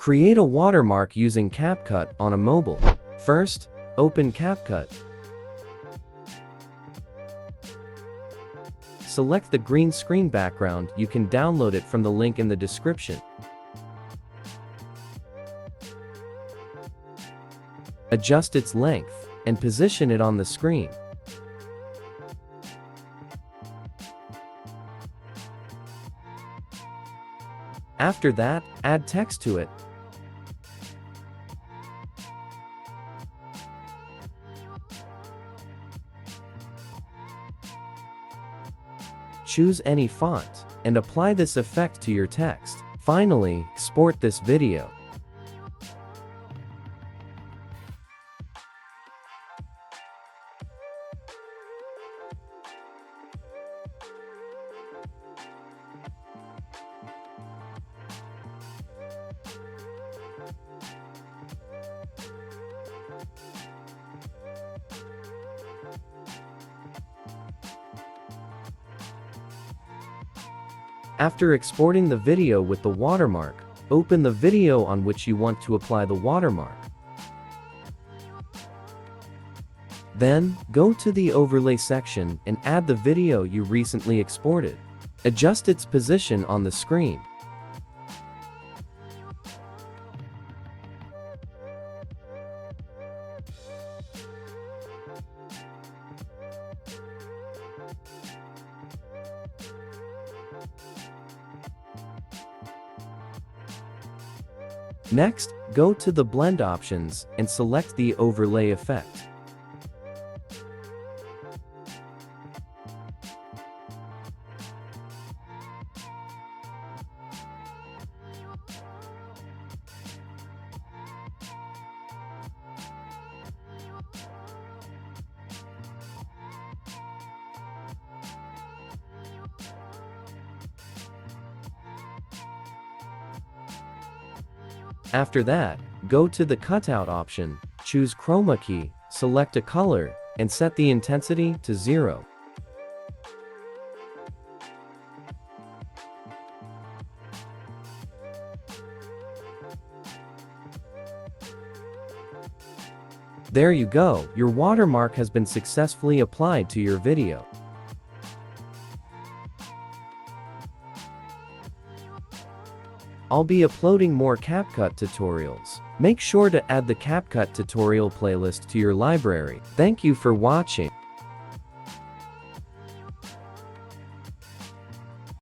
Create a watermark using Capcut on a mobile. First, open Capcut. Select the green screen background. You can download it from the link in the description. Adjust its length and position it on the screen. After that, add text to it. Choose any font and apply this effect to your text. Finally, export this video. After exporting the video with the watermark, open the video on which you want to apply the watermark. Then, go to the overlay section and add the video you recently exported. Adjust its position on the screen. Next, go to the blend options and select the overlay effect. After that, go to the cutout option, choose chroma key, select a color, and set the intensity to 0. There you go, your watermark has been successfully applied to your video. I'll be uploading more Capcut tutorials. Make sure to add the Capcut tutorial playlist to your library. Thank you for watching.